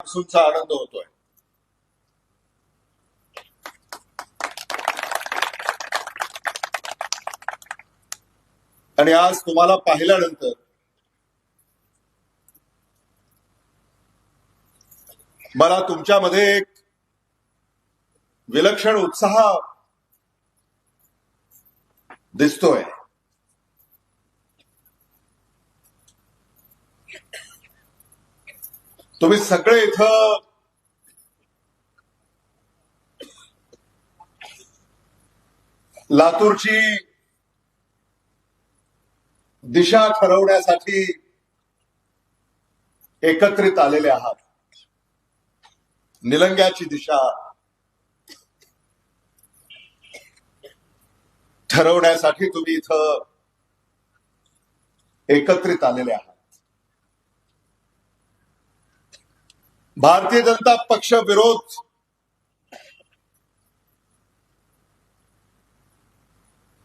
मान्सूनचा आनंद होतोय. आणि आज तुम्हाला पाहिल्यानंतर मला तुमच्यामध्ये एक विलक्षण उत्साह दिसतोय. तुम्ही सगळे इथं लातूरची दिशा ठरवण्यासाठी एकत्रित आलेले आहात. निलंग्याची दिशा ठरवण्यासाठी तुम्ही इथं एकत्रित आलेले आहात. भारतीय जनता पक्ष विरोध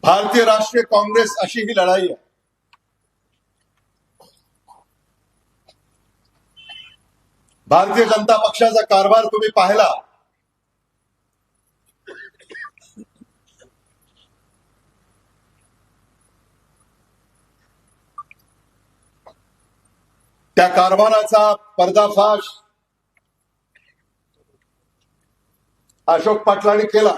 भारतीय राष्ट्रीय काँग्रेस अशी ही लढाई आहे. भारतीय जनता पक्षाचा कारभार तुम्ही पाहिला. त्या कारभाराचा पर्दाफाश अशोक पाटलांनी केला.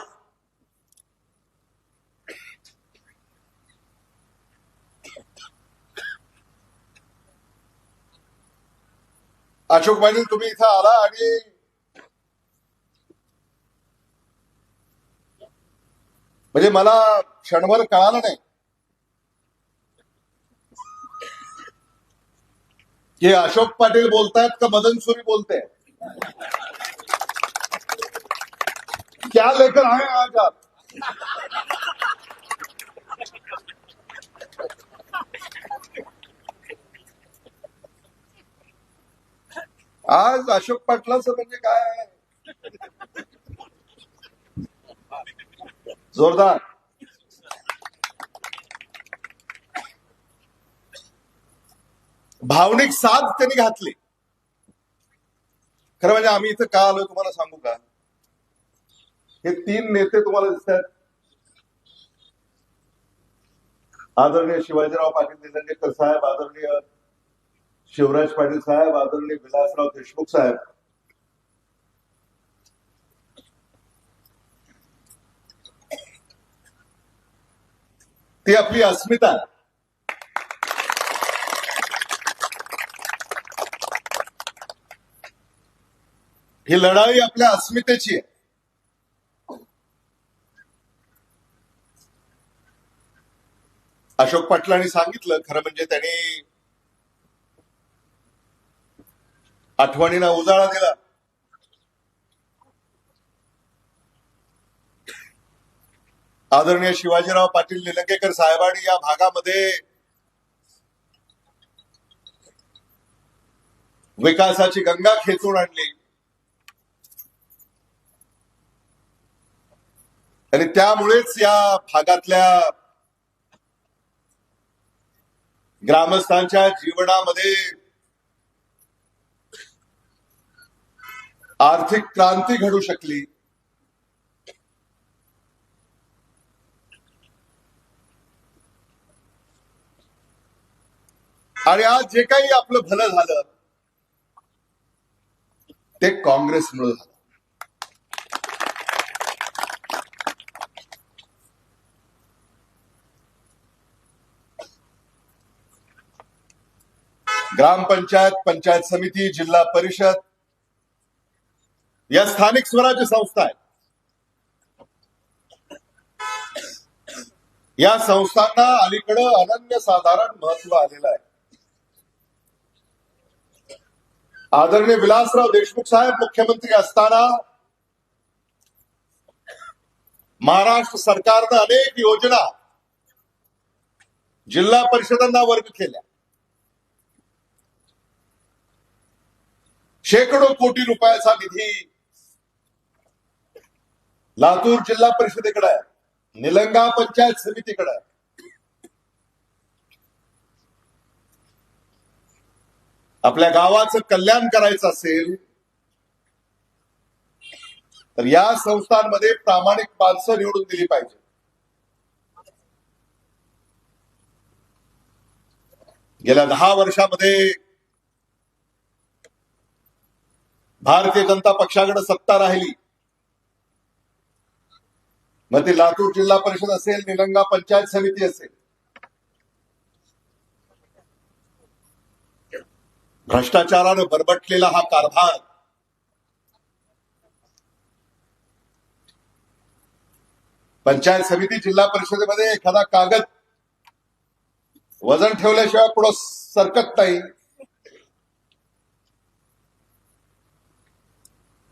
अशोक पाटील तुम्ही इथं आला आणि म्हणजे मला क्षणभर कळालं नाही की अशोक पाटील बोलतायत का मदन सुरी बोलते. क्या लेकर आए आज आप? आज अशोक पाटलाचं म्हणजे काय जोरदार. भावनिक साथ त्यांनी घातली. खरं म्हणजे आम्ही इथं का आलोय तुम्हाला सांगू का. हे तीन नेते तुम्हाला दिसतात. आदरणीय शिवाजीराव पाटील निलंगेकर साहेब, आदरणीय शिवराज पाटील साहेब, आदरणीय विलासराव देशमुख साहेब. ती आपली अस्मिता आहे. ही लढाई आपल्या अस्मितेची आहे. अशोक पाटलांनी सांगितलं. खरं म्हणजे त्यांनी आठवणींना उजाळा दिला. आदरणीय शिवाजीराव पाटील निलंगेकर साहेबांनी या भागामध्ये विकासाची गंगा खेचून आणली आणि त्यामुळेच या भागातल्या ग्रामस्थांच्या जीवनामध्ये आर्थिक क्रांती घडू शकली. आणि आज जे काही आपलं भलं झालं ते काँग्रेसमुळे झालं. ग्रामपंचायत, पंचायत समिती, जिल्हा परिषद या स्थानिक स्वराज्य संस्था आहेत. या संस्थांना अलीकडे अनन्यसाधारण महत्व आलेलं आहे. आदरणीय विलासराव देशमुख साहेब मुख्यमंत्री असताना महाराष्ट्र सरकारनं अनेक योजना जिल्हा परिषदांना वर्ग केल्या. शेकडो कोटी रुपयाचा निधी लातूर जिल्हा परिषदेकडे आहे, निलंगा पंचायत समितीकडे आहे. आपल्या गावाचं कल्याण करायचं असेल, तर या संस्थांमध्ये प्रामाणिक माणसं निवडून दिली पाहिजे. गेल्या 10 वर्षामध्ये भारतीय जनता पक्षाकडे सत्ता राहिली. मग ती लातूर जिल्हा परिषद असेल, निलंगा पंचायत समिती असेल, भ्रष्टाचारानं बरबटलेला हा कारभार पंचायत समिती जिल्हा परिषदेमध्ये एखादा कागद वजन ठेवल्याशिवाय पुढे सरकत नाही.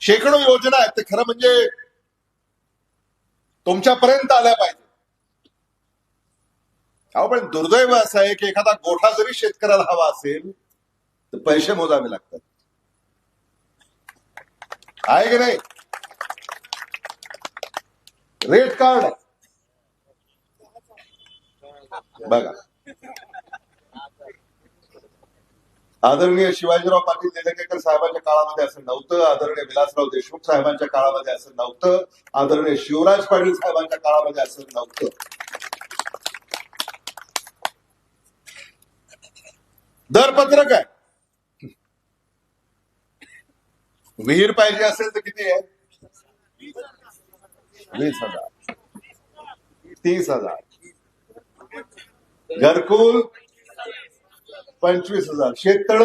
शेकडो योजना आहेत, ते खरं म्हणजे तुमच्यापर्यंत आल्या पाहिजे. अहो पण दुर्दैव असं आहे की एखादा गोठा जरी शेतकऱ्याला हवा असेल तर पैसे मोजावे लागतात. आहे की नाही? रेट कार्ड बघा. आदरणीय शिवाजीराव पाटील निलंगेकर साहेबांच्या काळामध्ये असं नव्हतं. आदरणीय विलासराव देशमुख साहेबांच्या काळामध्ये असं नव्हतं. आदरणीय शिवराज पाटील साहेबांच्या काळामध्ये असं नव्हतं. दरपत्रक आहे. विहीर पाहिजे असेल तर किती आहे? 20,000, 30,000. घरकुल 25,000. शेततळ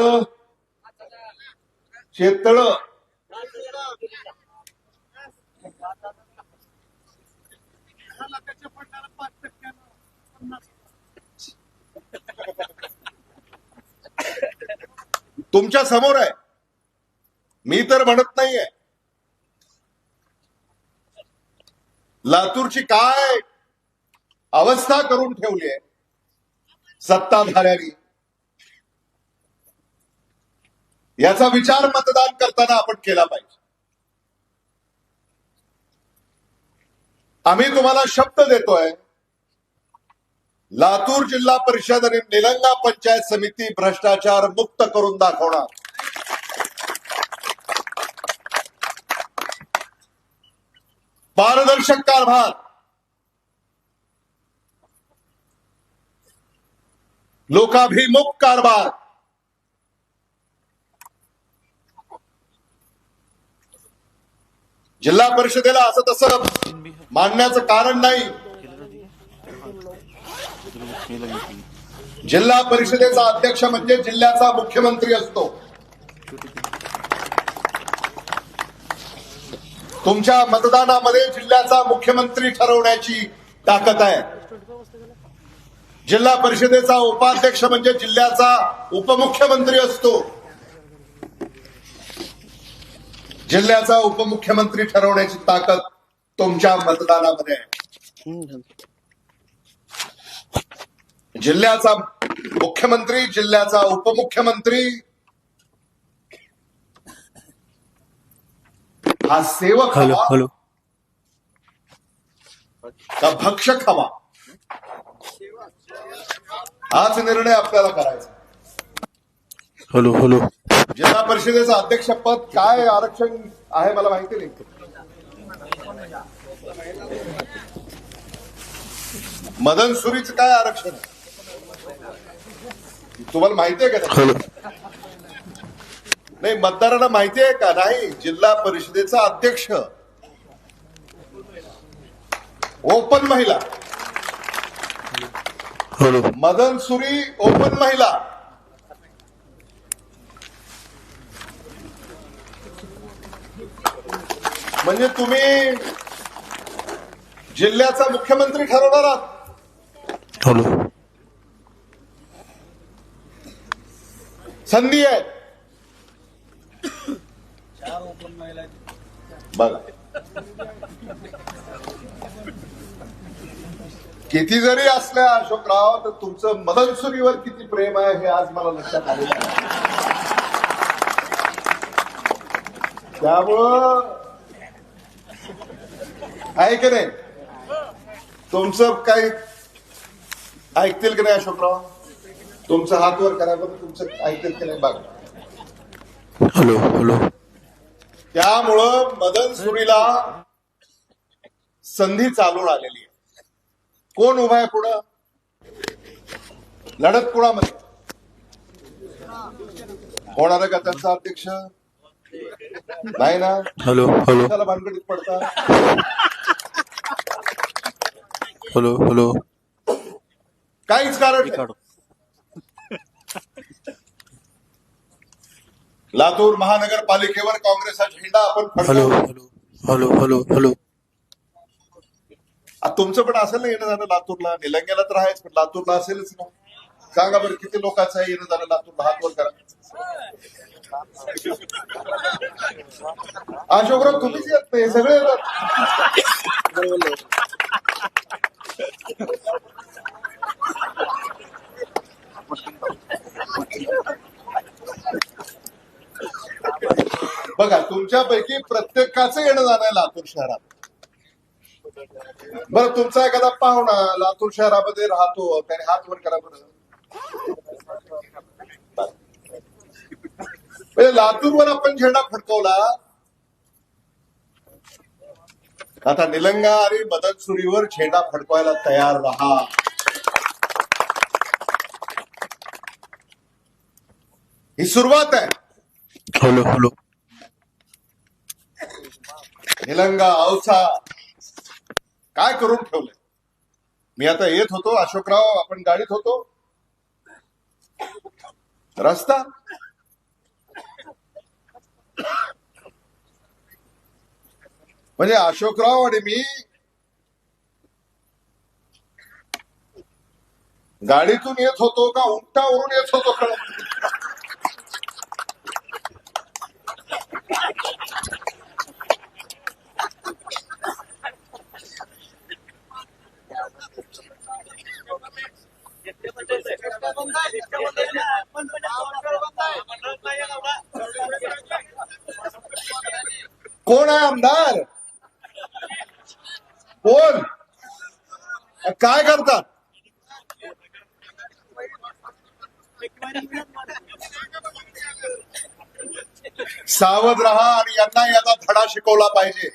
तुमच्या समोर आहे. मी तर म्हणत नाहीये. लातूरची काय अवस्था करून ठेवली आहे सत्ताधाऱ्यांनी, याचा विचार मतदान करताना आपण केला पाहिजे. आम्ही तुम्हाला शब्द देतोय, लातूर जिल्हा परिषद आणि निलंगा पंचायत समिती भ्रष्टाचार मुक्त करून दाखवणार. पारदर्शक कारभार, लोकाभिमुख कारभार, जिल्हा परिषदेला असं तसं मानण्याचं कारण नाही. जिल्हा परिषदेचा अध्यक्ष म्हणजे जिल्ह्याचा मुख्यमंत्री असतो. तुमच्या मतदानामध्ये जिल्ह्याचा मुख्यमंत्री ठरवण्याची ताकद आहे. जिल्हा परिषदेचा उपाध्यक्ष म्हणजे जिल्ह्याचा उपमुख्यमंत्री असतो. जिल्ह्याचा उपमुख्यमंत्री ठरवण्याची ताकद तुमच्या मतदानामध्ये आहे. जिल्ह्याचा मुख्यमंत्री, जिल्ह्याचा उपमुख्यमंत्री हा सेवक हवा का भक्षक हवा, हाच निर्णय आपल्याला करायचा. जिल्हा परिषदेचं अध्यक्षपद काय आरक्षण आहे मला माहिती नाही. मदन सुरीचं काय आरक्षण आहे तुम्हाला माहिती आहे का? नाही, मतदारांना माहिती आहे का? नाही. जिल्हा परिषदेचा अध्यक्ष ओपन महिला, मदन सुरी ओपन महिला. म्हणजे तुम्ही जिल्ह्याचा मुख्यमंत्री ठरवणार आहात. संधी आहे बघा. किती जरी असल्या अशोकराव तर तुमचं मदनसुरीवर किती प्रेम आहे हे आज मला लक्षात आलेलं आहे. त्यामुळं आहे की नाही, तुमचं काही ऐकतील की नाही अशोकराव? तुमचं हात वर करायला तुमचं ऐकतील की नाही बघा. त्यामुळं मदन सुरीला संधी चालून आलेली आहे. कोण उभा आहे पुढं? लढत कुणामध्ये होणार आहे का त्यांचा अध्यक्ष? नाही ना. हॅलो हॅलो त्याला भानगडीत पडता. हॅलो हॅलो काहीच कारण नाही. लातूर महानगरपालिकेवर काँग्रेसचा झेंडा आपण हॅलो फडकवू. हॅलो हॅलो हॅलो तुमचं पण असेल ना येणं जाणं लातूरला. निलंग्याला तर आहेच, पण लातूरला असेलच ना. सांगा बरं किती लोकांचं आहे येणं जाणं लातूरला? हात वर करा. अशोकराव तुम्हीच येत नाही, सगळे येतात. बघा तुमच्यापैकी प्रत्येकाचं येणं जाणं आहे लातूर शहरात. बरं तुमचा एखादा पाहुणा लातूर शहरामध्ये राहतो, त्याने हात वर करा बरं. म्हणजे लातूरवर आपण झेंडा फडकवला. आता निलंगा आणि मदनसुरीवर झेंडा फडकवायला तयार राहा. ही सुरुवात आहे. हॅलो हॅलो निलंगा औसा काय करून ठेवलंय. मी आता येत होतो अशोकराव, आपण गाडीत होतो, रस्ता म्हणजे अशोकराव आणि मी गाडीतून येत होतो का उंटावरून येत होतो कळत नाही. कोण आहे आमदार? कोण? काय करतात? सावध राहा आणि यांना याचा धडा शिकवला पाहिजे.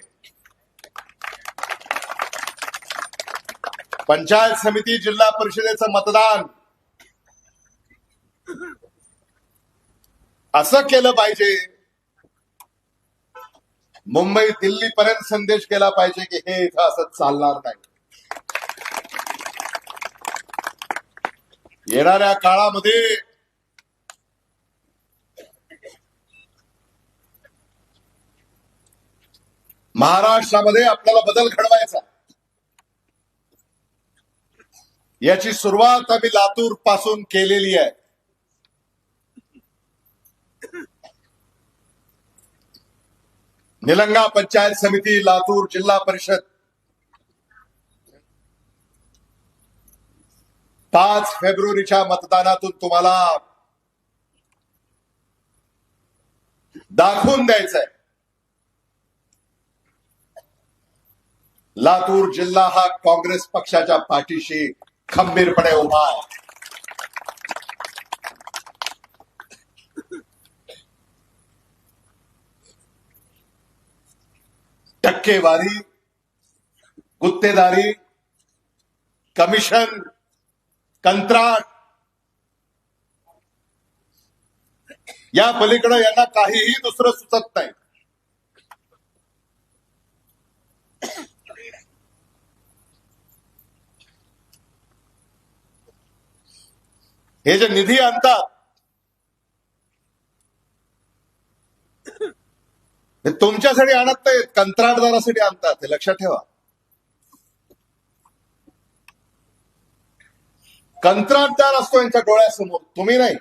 पंचायत समिती जिल्हा परिषदेचं मतदान असं केलं पाहिजे, मुंबई दिल्ली पर्यंत संदेश केला पाहिजे की हे इथं असं चालणार नाही. येणाऱ्या काळामध्ये महाराष्ट्रामध्ये आपल्याला बदल घडवायचा. याची सुरुवात आम्ही लातूर पासून केलेली आहे. निलंगा पंचायत समिती, लातूर जिल्हा परिषद 5 फेब्रुवारीच्या मतदानातून तुम्हाला दाखवून द्यायचंय लातूर जिल्हा हा काँग्रेस पक्षाच्या पाठीशी खंबीरपणे उभा आहे. टक्केवारी, गुत्तेदारी, कमिशन, कंत्राट या पलीकडे यांना काहीही दुसरं सुचत नाही. हे जे निधी आणतात हे तुमच्यासाठी आणत नाहीत, कंत्राटदारासाठी आणतात, हे लक्षात ठेवा. कंत्राटदार असतो यांच्या डोळ्यासमोर, तुम्ही नाही.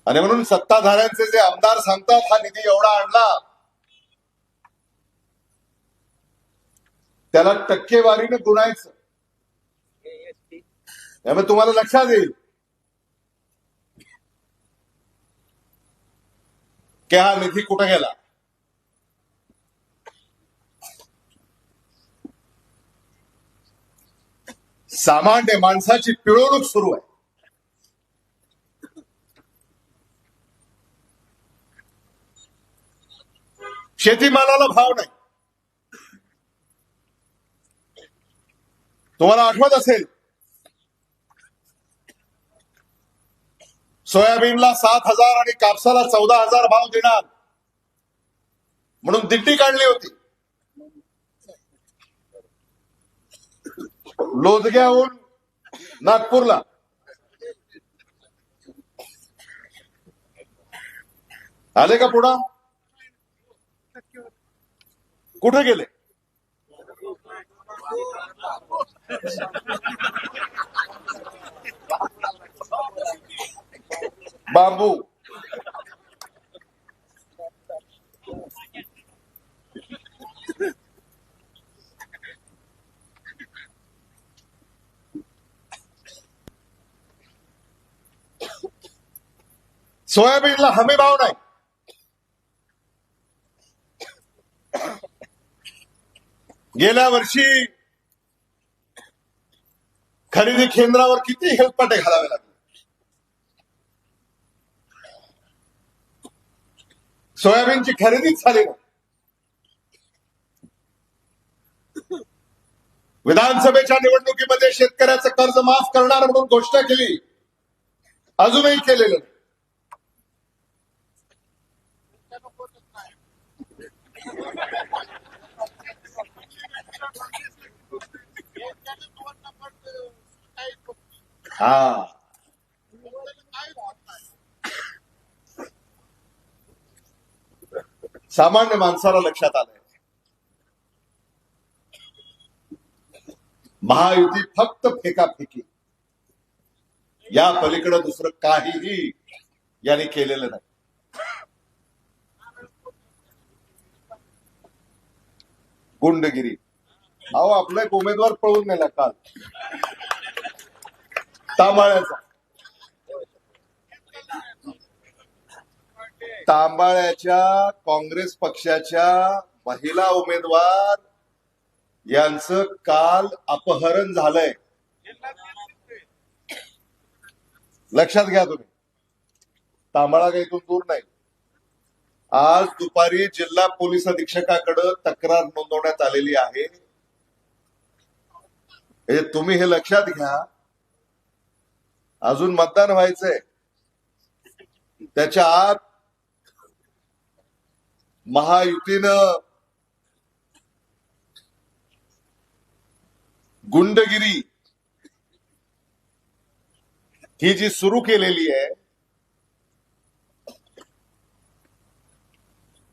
आणि म्हणून सत्ताधाऱ्यांचे जे आमदार सांगतात हा निधी एवढा आणला, त्याला टक्केवारीने गुणायचं. त्यामुळे तुम्हाला लक्षात येईल की हा निधी कुठे गेला. सामान्य माणसाची पिळवणूक सुरू आहे. शेतीमालाला भाव नाही. तुम्हाला आठवत असेल सोयाबीनला 7,000 आणि कापसाला 14,000 भाव देणार म्हणून दिंडी काढली होती. लोदग्याहून नागपूरला आले का पुढं? कुठे गेले? बांबू सोयाबीनला हमी भाव नाही. गेल्या वर्षी खरेदी केंद्रावर किती हेलपाटे घालावे लागले. सोयाबीनची खरेदीच झाली नाही. विधानसभेच्या निवडणुकीमध्ये शेतकऱ्याचं कर्ज माफ करणार म्हणून घोषणा केली, अजूनही केलेलं नाही. हा सामान्य माणसाला लक्षात आलंय, महायुती फक्त फेकाफेकी, या पलीकडे दुसरं काहीही यांनी केलेलं नाही. गुंडगिरी. अहो, आपला एक उमेदवार पळून नेला काल, तांबाळ्याचा. तांबाळ्याच्या काँग्रेस पक्षाच्या महिला उमेदवार यांचं काल अपहरण झालंय. लक्षात घ्या तुम्ही, तांबाळा काही इथून दूर नाही. आज दुपारी जिल्हा पोलीस अधीक्षकाकडे तक्रार नोंदवण्यात आलेली आहे. तुम्ही हे लक्षात घ्या, अजून मतदान व्हायचंय, त्याच्या आत महायुतीनं गुंडगिरी ही जी सुरू केलेली आहे,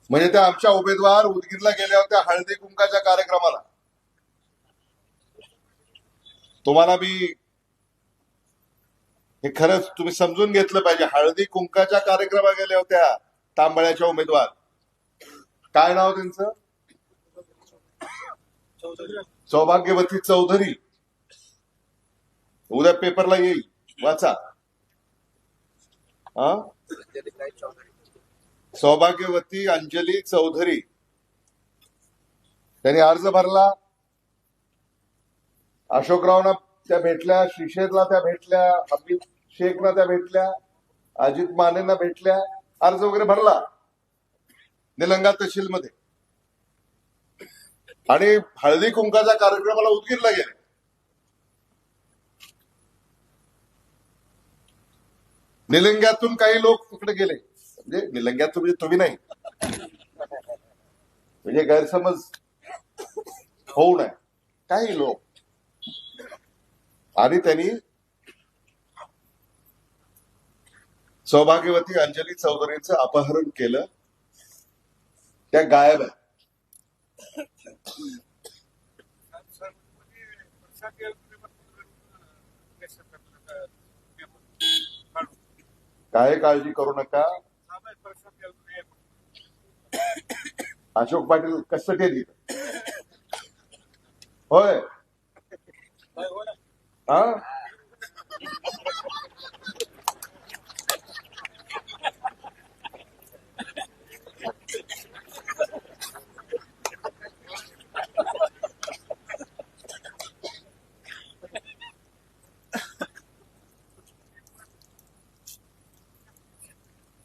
म्हणजे त्या आमच्या उमेदवार उदगीरला गेल्या होत्या हळदी कुंकाच्या कार्यक्रमाला. तुम्हाला मी हे खरंच तुम्ही समजून घेतलं पाहिजे. हळदी कुंकाच्या कार्यक्रमाला गेल्या होत्या तांबळ्याच्या उमेदवार. काय नाव त्यांचं? सौभाग्यवती चौधरी. उद्या पेपरला येईल, वाचा. हा, सौभाग्यवती अंजली चौधरी. त्यांनी अर्ज भरला, अशोकरावना त्या भेटल्या, श्रीशेरला त्या भेटल्या, अमित शेखना त्या भेटल्या, अजित मानेंना भेटल्या, अर्ज वगैरे भरला निलंगा तहसीलमध्ये, आणि हळदी कुंकाच्या कार्यक्रमाला उदगीरला गेले. निलंग्यातून काही लोक तिकडे गेले, म्हणजे निलंग्यात तुम्ही नाही, म्हणजे गैरसमज होऊ नये, काही लोक, आणि त्यांनी सौभाग्यवती अंजली चौधरींचं अपहरण केलं. त्या गायब आहे. काय काळजी करू नका. अशोक पाटील कस्टडीत येत. होय, हा,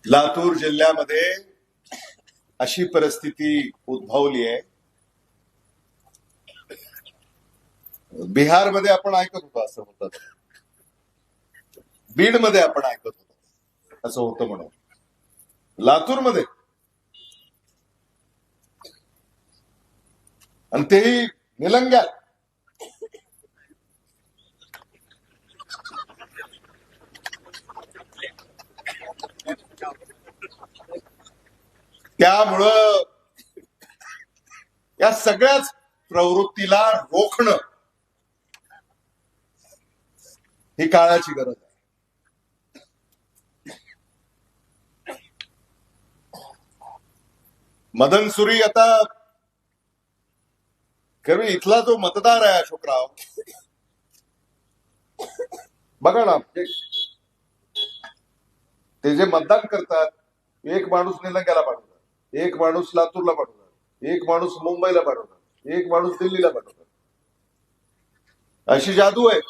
लातूर जिल्ह्यामध्ये अशी परिस्थिती उद्भवली आहे. बिहारमध्ये आपण ऐकत होतो असं होतं, बीडमध्ये आपण ऐकत होतो असं होतं म्हणून, लातूरमध्ये, आणि तेही निलंग्यात. त्यामुळं या सगळ्याच प्रवृत्तीला रोखणं ही काळाची गरज आहे. मदनसुरी आता खरं इथला जो मतदार आहे अशोकराव, बघा ना, ते जे मतदान करतात, एक माणूस निलंग्याला पाठवतात, एक माणूस लातूरला पाठवतात, एक माणूस मुंबईला पाठवतात, एक माणूस दिल्लीला पाठवतात. अशी जादू आहे.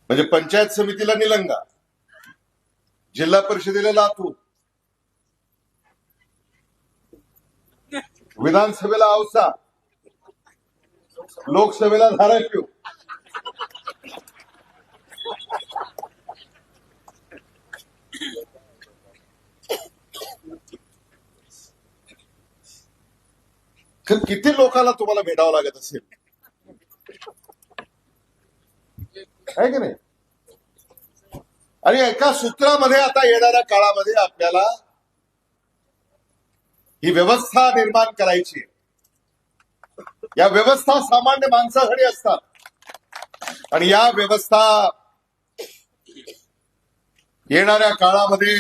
म्हणजे पंचायत समितीला निलंगा, जिल्हा परिषदेला लातूर, विधानसभेला औसा, लोकसभेला धाराशिव. किती लोकांना तुम्हाला भेटावं लागत असेल, आहे की नाही? आणि एका सूत्रामध्ये आता येणाऱ्या काळामध्ये आपल्याला ही व्यवस्था निर्माण करायची आहे. या व्यवस्था सामान्य माणसासाठी असतात, आणि या व्यवस्था येणाऱ्या काळामध्ये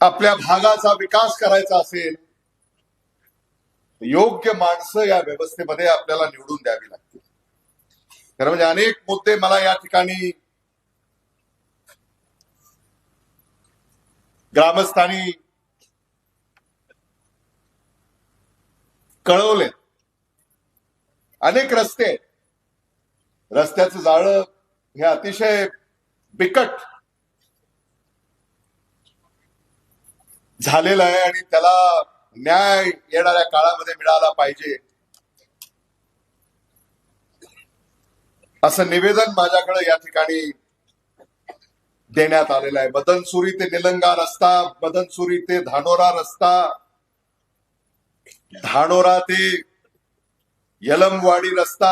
आपल्या भागाचा विकास करायचा असेल, योग्य माणसं या व्यवस्थेमध्ये आपल्याला निवडून द्यावी लागतील. खरं म्हणजे अनेक मुद्दे मला या ठिकाणी ग्रामस्थांनी कळवले. अनेक रस्ते, रस्त्याचं जाळं हे अतिशय बिकट झालेलं आहे, आणि त्याला न्याय येणाऱ्या काळामध्ये मिळाला पाहिजे असं निवेदन माझ्याकडे या ठिकाणी देण्यात आलेलं आहे. मदनसुरी ते निलंगा रस्ता, मदनसुरी ते धानोरा रस्ता, धानोरा ते यलमवाडी रस्ता,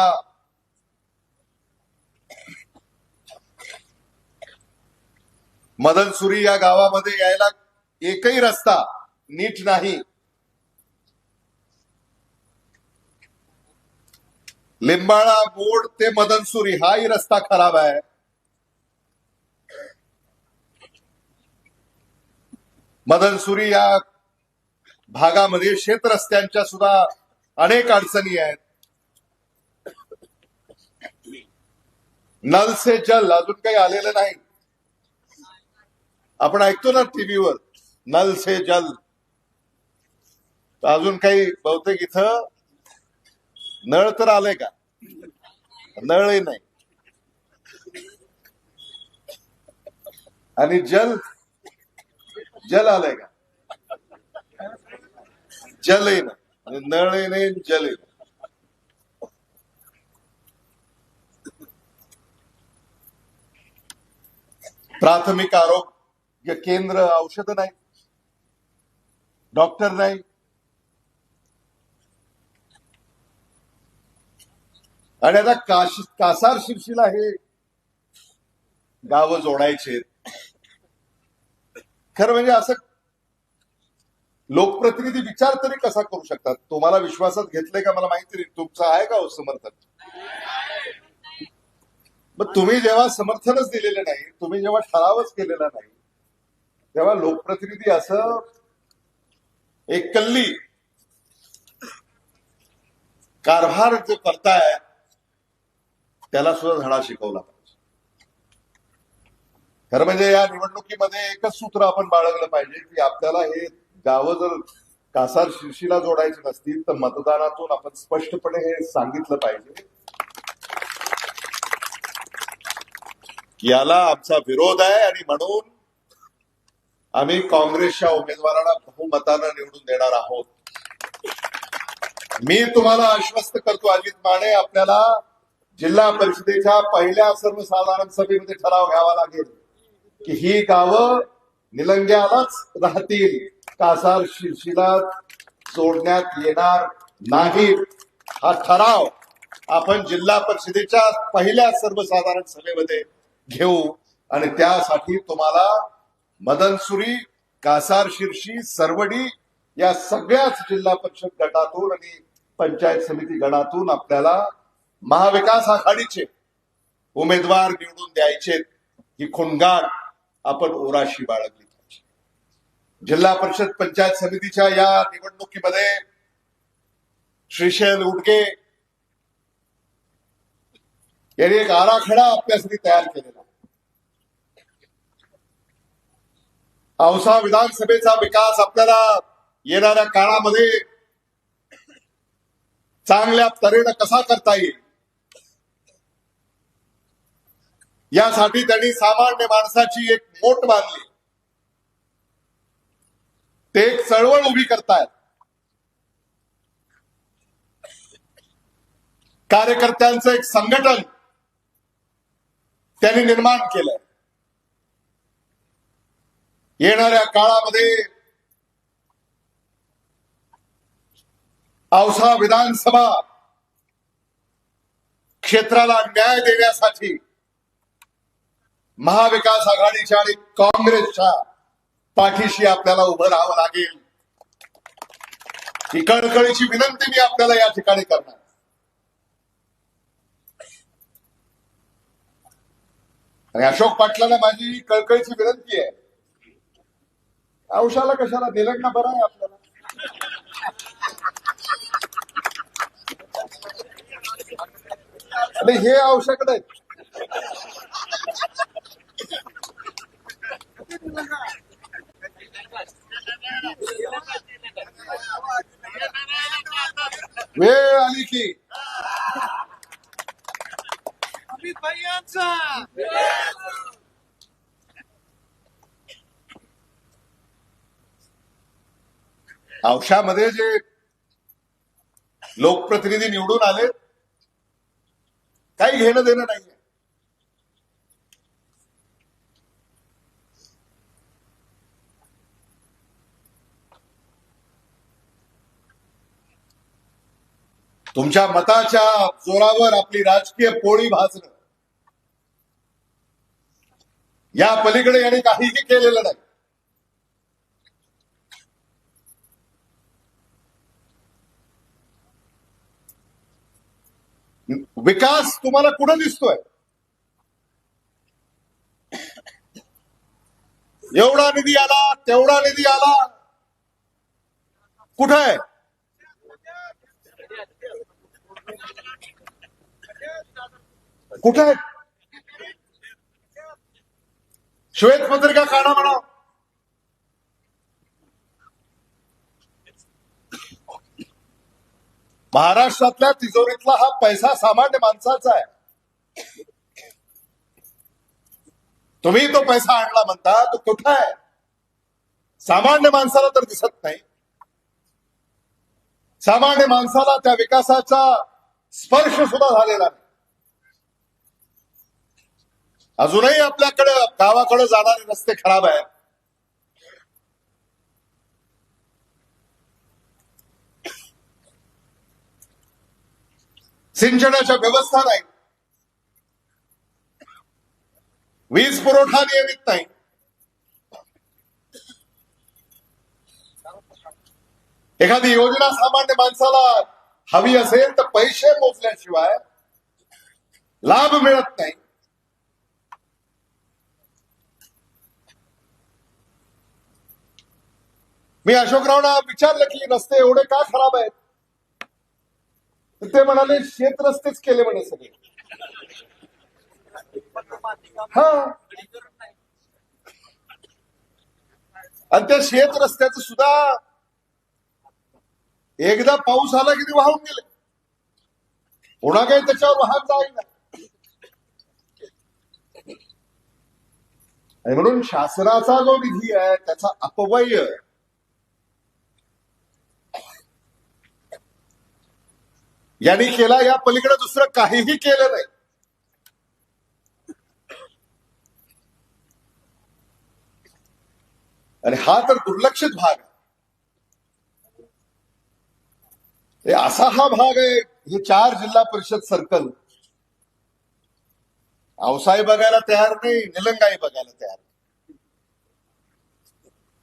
मदनसुरी या गावामध्ये यायला एकही रस्ता नीट नाही. लिंबाळा मोड ते मदनसुरी हाही रस्ता खराब आहे. मदनसुरी या भागामध्ये शेत रस्त्यांच्या सुद्धा अनेक अडचणी आहेत. नल से जल अजून काही आलेलं नाही. आपण ऐकतो ना टीव्हीवर, नल से जल, अजून काही बहुतेक इथं नळ तर आले का? नळही नाही. आणि जल, जल आलंय का? जलही नाही, नळही नाही, जलही नाही. प्राथमिक आरोग्य केंद्र, औषध नाही, डॉक्टर नाही. आणि आता कासार शिरशीला हे गावं जोडायचे. खरं म्हणजे असं लोकप्रतिनिधी विचार तरी कसा करू शकतात? तुम्हाला विश्वासात घेतले का मला माहिती नाही, तुमचं आहे का हो समर्थन? मग तुम्ही जेव्हा समर्थनच दिलेलं नाही, तुम्ही जेव्हा ठरावच केलेला नाही, तेव्हा लोकप्रतिनिधी असं एक कल्ली कारभार जो करताय त्याला सुद्धा धडा शिकवला पाहिजे. खरं म्हणजे या निवडणुकीमध्ये एकच सूत्र आपण बाळगलं पाहिजे की आपल्याला हे गावं जर कासार शिर्षीला जोडायचे नसतील तर मतदानातून आपण स्पष्टपणे हे सांगितलं पाहिजे की याला आमचा विरोध आहे आणि म्हणून आम्ही काँग्रेसच्या उमेदवाराला बहुमतानं निवडून देणार आहोत. मी तुम्हाला आश्वस्त करतो अजित माने, आपल्याला जिल्हा परिषदेच्या पहिल्या सर्वसाधारण सभेमध्ये ठराव घ्यावा लागेल की ही गावं निलंग्यालाच राहतील, कासार शिर्षीला जोडण्यात येणार नाही. हा ठराव आपण जिल्हा परिषदेच्या पहिल्या सर्वसाधारण सभेमध्ये घेऊ आणि त्यासाठी तुम्हाला मदनसुरी, कासार शिर्षी, सरवडी या सगळ्याच जिल्हा परिषद गटातून आणि पंचायत समिती गणातून आपल्याला महाविकास आघाडीचे उमेदवार निवडून द्यायचे. ही खुणगाट आपण ओराशी बाळगली पाहिजे. जिल्हा परिषद पंचायत समितीच्या या निवडणुकीमध्ये श्रीशैल उडगे यांनी एक आराखडा आपल्यासाठी तयार केलेला. औसा विधानसभेचा विकास आपल्याला येणाऱ्या काळामध्ये चांगल्या तऱ्हेनं कसा करता येईल यासाठी त्यांनी सामान्य माणसाची एक मोट बांधली. ते एक चळवळ उभी करतायत. कार्यकर्त्यांचं एक संघटन त्यांनी निर्माण केलंय. येणाऱ्या काळामध्ये औसा विधानसभा क्षेत्राला न्याय देण्यासाठी महाविकास आघाडीच्या आणि काँग्रेसच्या पाठीशी आपल्याला उभं राहावं लागेल. ही कळकळीची विनंती मी आपल्याला या ठिकाणी करणार. आणि अशोक पाटलांना माझी कळकळीची विनंती आहे, औषाला कशाला निलंगणा बरं आहे आपल्याला. आणि हे औषाकडे वेळ आली की औषामध्ये जे लोकप्रतिनिधी निवडून आले काही घेणं देणं नाहीये. तुमच्या मताच्या जोरावर आपली राजकीय पोळी भाजणं या पलीकडे याने काहीही केलेलं नाही. विकास तुम्हाला कुठं दिसतोय? एवढा निधी आला, तेवढा निधी आला, कुठं आहे? कुठे आहेत? श्वेतपत्रिका काढा म्हणा. महाराष्ट्रातल्या तिजोरीतला हा पैसा सामान्य माणसाचा आहे. तुम्ही तो पैसा आणला म्हणता, तो कुठे आहे? सामान्य माणसाला तर दिसत नाही. सामान्य माणसाला त्या विकासाचा स्पर्श सुद्धा झालेला नाही. अजूनही आपल्याकडे गावाकडे जाणारे रस्ते खराब आहेत. सिंचनाच्या व्यवस्था नाही, वीज पुरवठा नियमित नाही. एखादी योजना सामान्य माणसाला हवी असेल तर पैसे मोजल्याशिवाय लाभ मिळत नाही. मी अशोकरावना विचारलं की रस्ते एवढे का खराब आहेत, तर ते म्हणाले शेत रस्तेच केले म्हणे सगळे. हा, आणि त्या शेत रस्त्याचं सुद्धा एकदा पाऊस आला की ते वाहून गेले, पुन्हा काही त्याच्यावर वाहन जाईल. आणि म्हणून शासनाचा जो निधी आहे त्याचा अपव्यय यांनी केला, या पलीकडे दुसरं काहीही केलं नाही. आणि हा तर दुर्लक्षित भाग आहे. असा हा भाग आहे. हे 4 जिल्हा परिषद सर्कल औसाई बघायला तयार नाही, निलंगाई बघायला तयार नाही.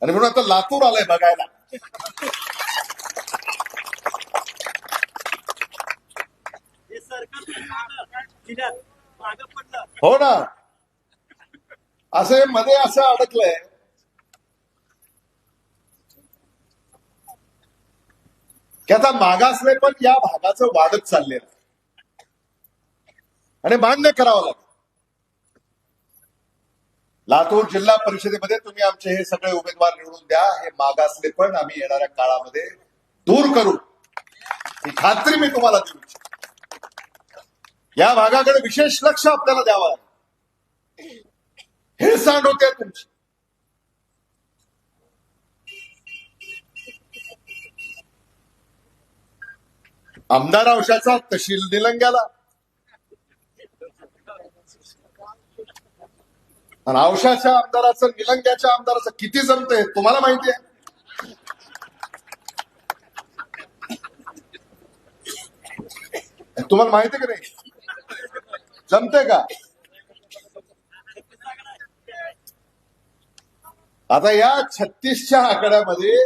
आणि म्हणून आता लातूर आलंय बघायला. हो ना, असे मध्ये असं अडकलंय की आता मागासले पण या भागाचं वाढत चाललेलं आहे. आणि मान्य करावं लागेल. लातूर जिल्हा परिषदेमध्ये तुम्ही आमचे हे सगळे उमेदवार निवडून द्या. हे मागासले पण आम्ही येणाऱ्या काळामध्ये दूर करू, ही खात्री मी तुम्हाला देऊ इच्छितो. या भागाकडे विशेष लक्ष आपल्याला द्यावं लागेल. हे सांड होते तुमची. आमदार औषधाचा तहसील निलंग्याला, आणि औषधाच्या आमदाराचं निलंग्याच्या आमदाराचं किती जमतंय तुम्हाला माहिती आहे. तुम्हाला माहिती आहे की नाही, जमतंय का. आता या 36च्या आकड्यामध्ये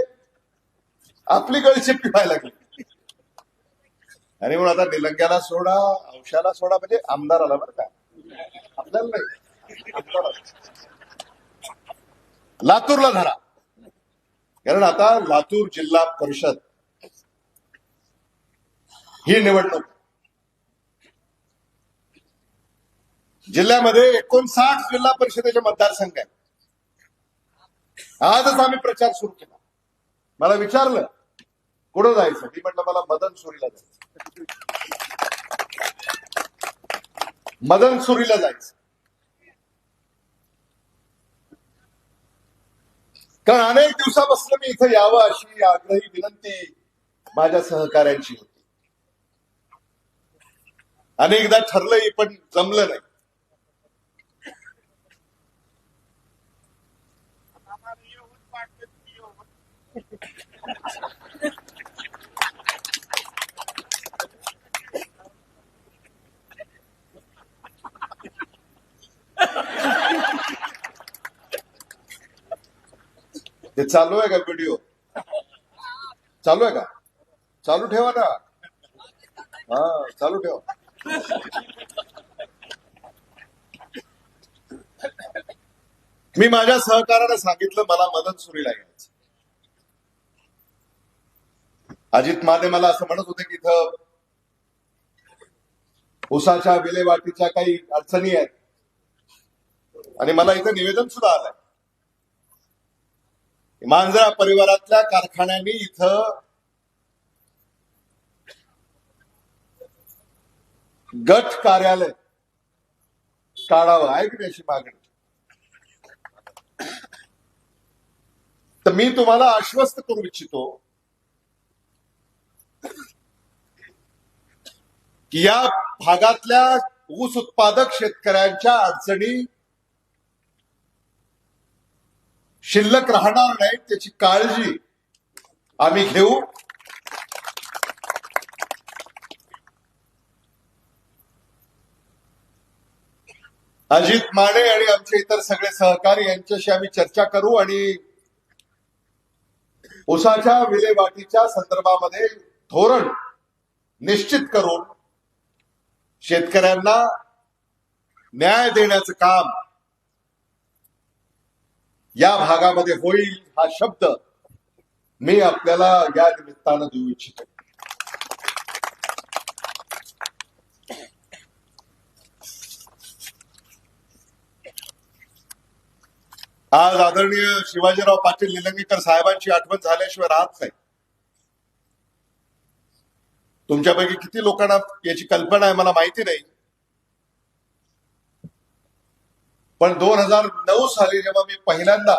आपली गळचेपी व्हायला लागली. आणि म्हणून आता निलंग्याला सोडा, औषधाला सोडा, म्हणजे आमदाराला बरं का, आपल्याला नाही. लातूरला धरा, कारण आता लातूर जिल्हा परिषद ही निवडणूक जिल्ह्यामध्ये 59 जिल्हा परिषदेचे मतदारसंघ आहेत. आजच आम्ही प्रचार सुरू केला. मला विचारलं कुठं जायचं, मी म्हटलं मला मदनसुरीला जायचं. मदनसुरीला जायचं, कारण अनेक दिवसापासून मी इथं यावं अशी आग्रही विनंती माझ्या सहकाऱ्यांची होती. अनेकदा ठरलंही पण जमलं नाही. ते चालू आहे का व्हिडिओ? चालू आहे का? चालू ठेवा ना. हा, चालू ठेवा. मी माझ्या सहकार्याला सांगितलं मला मदनसुरीला यायचं. अजित माने मला असं म्हणत होते की इथं ऊसाच्या विल्हेवाटीच्या काही अडचणी आहेत, आणि मला इथं निवेदन सुद्धा आलंय. मांजरा परिवारातल्या कारखान्यांनी इथं गट कार्यालय काढावं आहे की नाही अशी मागणी. तर मी तुम्हाला आश्वस्त करू इच्छितो की या भागातल्या ऊस उत्पादक शेतकऱ्यांच्या अडचणी शिल्लक राहणार नाहीत, त्याची काळजी आम्ही घेऊ. अजित माने आणि आमचे इतर सगळे सहकारी यांच्याशी आम्ही चर्चा करू आणि ऊसाच्या विल्हेवाटीच्या संदर्भामध्ये धोरण निश्चित करून शेतकऱ्यांना न्याय देण्याचं काम या भागामध्ये होईल, हा शब्द मी आपल्याला या निमित्तानं देऊ इच्छितो. आज आदरणीय शिवाजीराव पाटील निलंगेकर साहेबांची आठवण झाल्याशिवाय राहत नाही. तुमच्यापैकी किती लोकांना याची कल्पना आहे मला माहिती नाही, पण 2009 साली जेव्हा मी पहिल्यांदा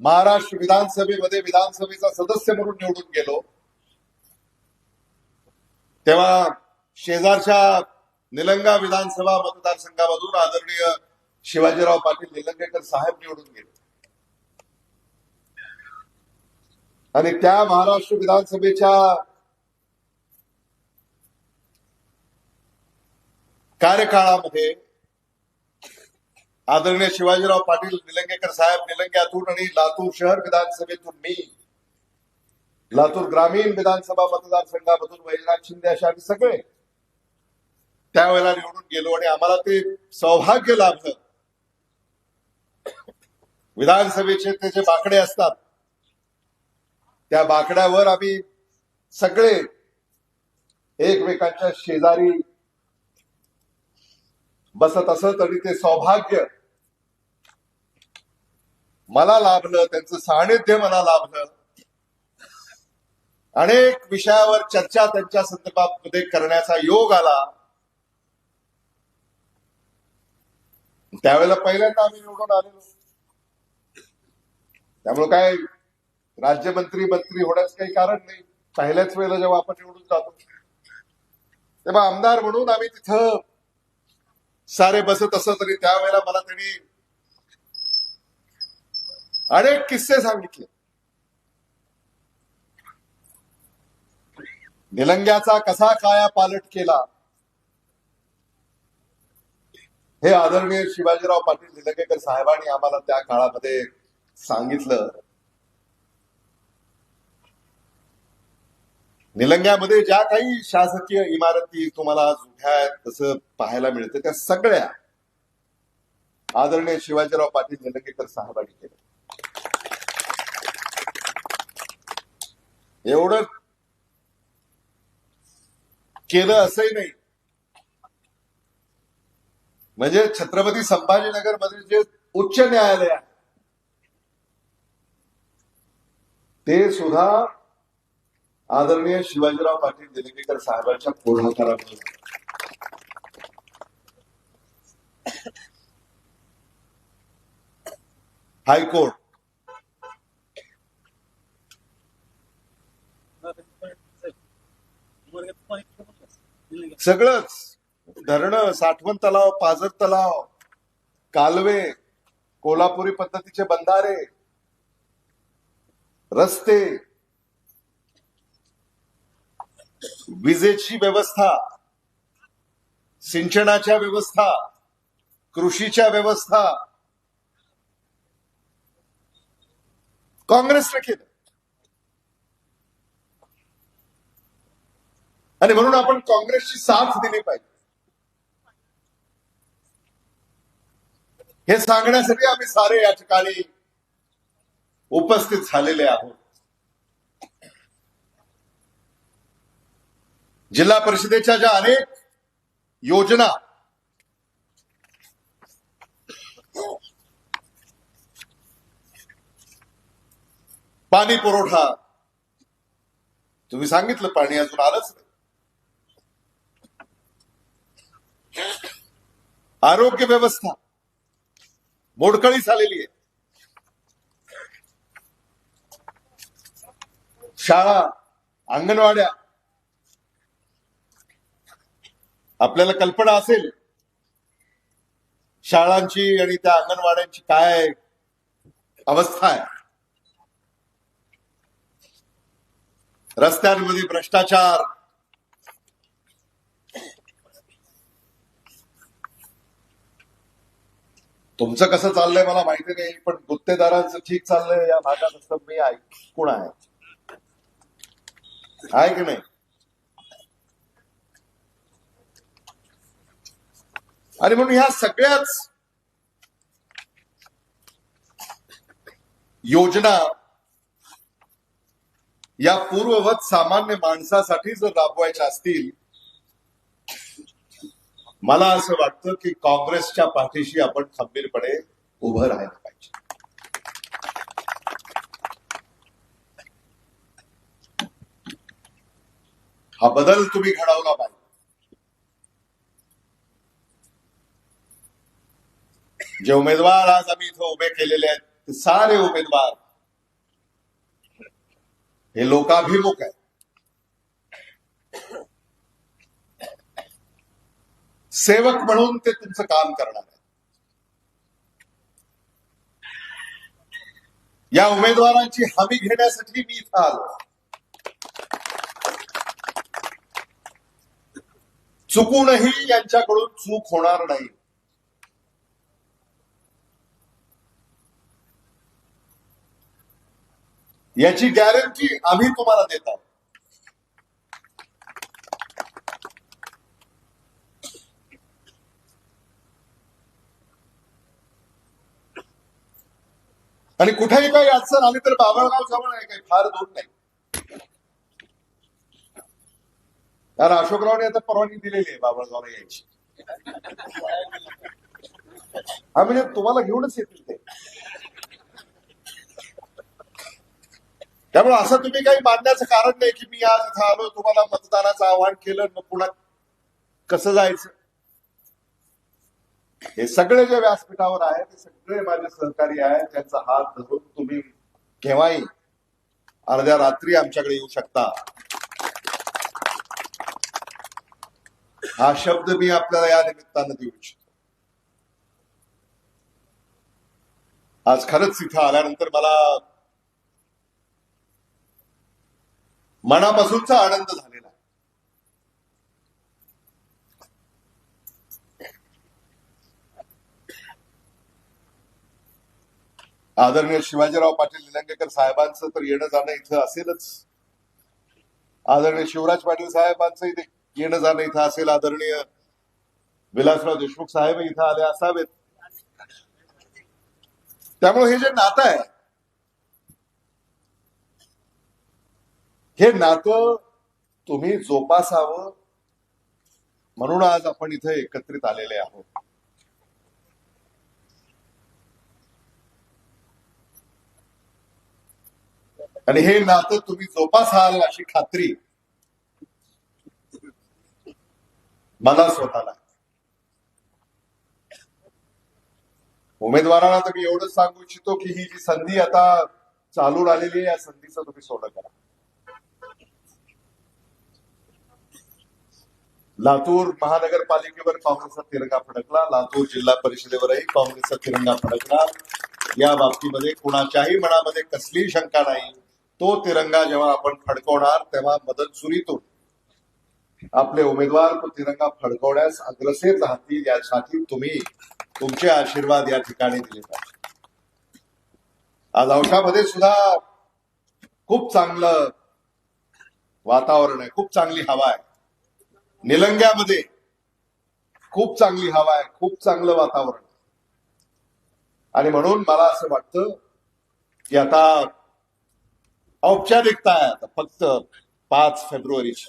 महाराष्ट्र विधानसभेमध्ये विधानसभेचा सदस्य म्हणून निवडून गेलो, तेव्हा शेजारच्या निलंगा विधानसभा मतदारसंघामधून आदरणीय शिवाजीराव पाटील निलंगेकर साहेब निवडून गेले आणि त्या महाराष्ट्र विधानसभेच्या कार्यकाळामध्ये आदरणीय शिवाजीराव पाटील निलंगेकर साहेब निलंग्यातून आणि लातूर शहर विधानसभेतून मी, लातूर ग्रामीण विधानसभा मतदारसंघामधून वैजनाथ शिंदे असे आम्ही सगळे त्यावेळेला निवडून गेलो आणि आम्हाला ते सौभाग्य लाभलं. विधानसभेचे ते जे बाकडे असतात त्या बाकड्यावर आम्ही सगळे एकमेकांच्या शेजारी बसत असत आणि ते सौभाग्य मला लाभलं, त्यांचं सानिध्य मला लाभलं. अनेक विषयावर चर्चा त्यांच्या संदर्भामध्ये करण्याचा योग आला. त्यावेळेला पहिल्यांदा आम्ही निवडून आलेलो, त्यामुळे काय राज्यमंत्री मंत्री होण्याचं काही कारण नाही. पहिल्याच वेळेला जेव्हा आपण निवडून जातो तेव्हा आमदार म्हणून आम्ही तिथं सारे बसत असत आणि त्यावेळेला मला त्यांनी अनेक किस्से सांगितले. निलंग्याचा कसा काया पालट केला हे आदरणीय शिवाजीराव पाटील निलंगेकर साहेबांनी आम्हाला त्या काळामध्ये सांगितलं. निलंग्यामध्ये ज्या काही शासकीय इमारती तुम्हाला आज उभ्या आहेत तसं पाहायला मिळतं, त्या सगळ्या आदरणीय शिवाजीराव पाटील निलंगेकर साहेबांनी केल्या. एवढं केलं असंही नाही, म्हणजे छत्रपती संभाजीनगर मध्ये जे उच्च न्यायालय आहे ते सुद्धा आदरणीय शिवाजीराव पाटील निलंगेकर साहेबांच्या पुढाकाराने. हायकोर्ट, सगळंच, धरणं, साठवण तलाव, पाझर तलाव, कालवे, कोल्हापुरी पद्धतीचे बंधारे, रस्ते, विजेची व्यवस्था, सिंचनाच्या व्यवस्था, कृषीच्या व्यवस्था काँग्रेसने केलं. आणि म्हणून आपण काँग्रेसची साथ दिली पाहिजे हे सांगण्यासाठी आम्ही सारे या ठिकाणी उपस्थित झालेले आहोत. जिल्हा परिषदेच्या ज्या अनेक योजना पाणी पुरवठा, तुम्ही सांगितलं पाणी अजून आलंच नाही. आरोग्य व्यवस्था मोडकळीस आलेली आहे. शाळा, अंगणवाड्या, आपल्याला कल्पना असेल शाळांची आणि त्या अंगणवाड्यांची काय अवस्था आहे. रस्त्यांमध्ये भ्रष्टाचार, तुमचं कसं चाललंय मला माहिती नाही, पण गुत्तेदारांचं ठीक चाललंय या भागात असं मी ऐकून आहे की नाही. आणि म्हणून ह्या सगळ्याच योजना या पूर्ववत सामान्य माणसासाठी जर राबवायच्या असतील, मला असं वाटतं की काँग्रेसच्या पाठीशी आपण खंबीरपणे उभं राहायला पाहिजे. हा बदल तुम्ही घडवला पाहिजे. जे उमेदवार आज आम्ही इथं उभे केलेले आहेत ते सारे उमेदवार हे लोकाभिमुख आहेत. सेवक म्हणून ते तुमचं काम करणार आहे. या उमेदवारांची हमी घेण्यासाठी मी इथं आलो. चुकूनही यांच्याकडून चूक होणार नाही. याची गॅरंटी आम्ही तुम्हाला देत आहोत. आणि कुठेही काही अडचण आली तर बाबळगाव जवळ आहे, काही फार दूर नाही. कारण अशोकरावने आता परवानगी दिलेली आहे बाबळगावला यायची. आम्ही तुम्हाला घेऊनच येतील ते. त्यामुळे असं तुम्ही काही मानण्याचं कारण नाही की मी आज इथं आलो तुम्हाला मतदानाचं आवाहन केलं मग पुन्हा कसं जायचं. हे सगळे जे व्यासपीठावर आहे ते सगळे माझे सहकारी आहेत. त्यांचा हात धरून तुम्ही केव्हाही अर्ध्या रात्री आमच्याकडे येऊ शकता. हा शब्द मी आपल्याला या निमित्तानं देऊ इच्छितो. आज खरंच इथं आल्यानंतर मला मनापासूनचा आनंद झालेला आहे. आदरणीय शिवाजीराव पाटील निलंगेकर साहेबांचं तर येणं जाणं इथं असेलच. आदरणीय शिवराज पाटील साहेबांचं इथे येणं जाणं इथं असेल. आदरणीय विलासराव देशमुख साहेब इथं आले असावेत. त्यामुळे हे जे नातं आहे हे नातं तुम्ही जोपासावं म्हणून आज आपण इथे एकत्रित आलेले आहोत. आणि हे नातं तुम्ही जोपासाल अशी खात्री मला स्वतःला. उमेदवारांना तर मी एवढंच सांगू इच्छितो की ही जी संधी आता चालून आलेली आहे या संधीचं तुम्ही सोनं करा. लातूर महानगरपालिकेवर काँग्रेसचा तिरंगा फडकला. लातूर जिल्हा परिषदेवरही काँग्रेसचा तिरंगा फडकला. या बाबतीमध्ये कुणाच्याही मनामध्ये कसलीही शंका नाही. तो तिरंगा जेव्हा आपण फडकवणार तेव्हा मदतसुरीतून आपले उमेदवार तो तिरंगा फडकवण्यास अग्रेसर राहतील यासाठी तुम्ही तुमचे आशीर्वाद या ठिकाणी दिले पाहिजे. आज औशामध्ये सुद्धा खूप चांगलं वातावरण आहे. खूप चांगली हवा आहे. निलंग्यामध्ये खूप चांगली हवा आहे. खूप चांगलं वातावरण. आणि म्हणून मला असं वाटतं की आता औपचारिकता आहे. आता फक्त 5 फेब्रुवारीची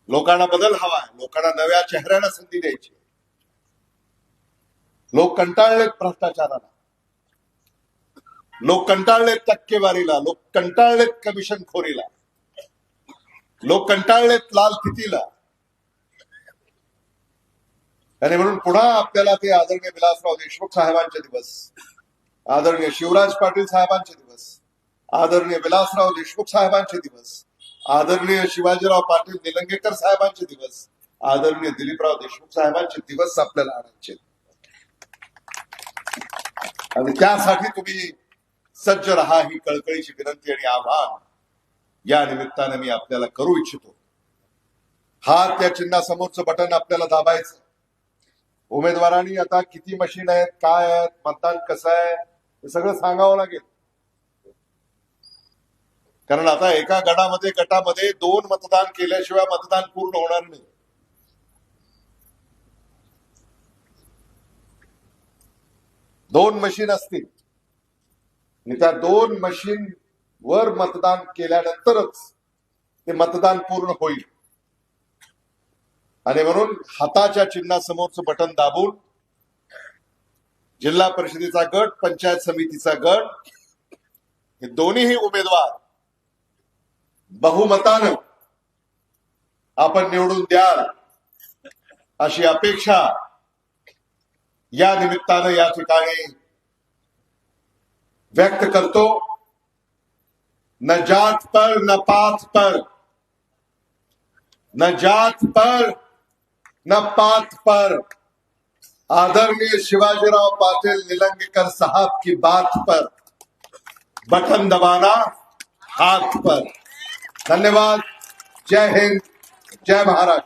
लोकांना बदल हवा आहे. लोकांना नव्या चेहऱ्याला संधी द्यायची. लोक कंटाळलेत भ्रष्टाचाराला. लोक कंटाळलेत टक्केवारीला. लोक कंटाळलेत कमिशनखोरीला. लोक कंटाळलेत लाल फितीला. आणि म्हणून पुन्हा आपल्याला ते आदरणीय विलासराव देशमुख साहेबांचे दिवस, आदरणीय शिवराज पाटील साहेबांचे दिवस, आदरणीय विलासराव देशमुख साहेबांचे दिवस, आदरणीय शिवाजीराव पाटील निलंगेकर साहेबांचे दिवस, आदरणीय दिलीपराव देशमुख साहेबांचे दिवस आपल्याला आणायचे. आणि त्यासाठी तुम्ही सज्ज राहा ही कळकळीची विनंती आणि आवाहन या निमित्तानं मी आपल्याला करू इच्छितो. हा त्या चिन्हासमोरचं बटन आपल्याला दाबायचं. उमेदवारांनी आता किती मशीन आहेत, काय आहेत, मतदान कसं आहे हे सगळं सांगावं लागेल. कारण आता एका गटामध्ये 2 मतदान केल्याशिवाय मतदान पूर्ण होणार नाही. दोन मशीन असतील आणि त्या 2 मशीन वर मतदान केल्यानंतरच ते मतदान पूर्ण होईल. आणि म्हणून हाताच्या चिन्हासमोरचं बटन दाबून जिल्हा परिषदेचा गट, पंचायत समितीचा गट हे दोन्हीही उमेदवार बहुमतानं आपण निवडून द्याल अशी अपेक्षा या निमित्तानं या ठिकाणी व्यक्त करतो। न जात पर न पात पर, न जात पर न पात पर, आदरणीय शिवाजीराव पाटिल निलंगेकर साहब की बात पर बटन दबाना हाथ पर। धन्यवाद। जय हिंद, जय भारत।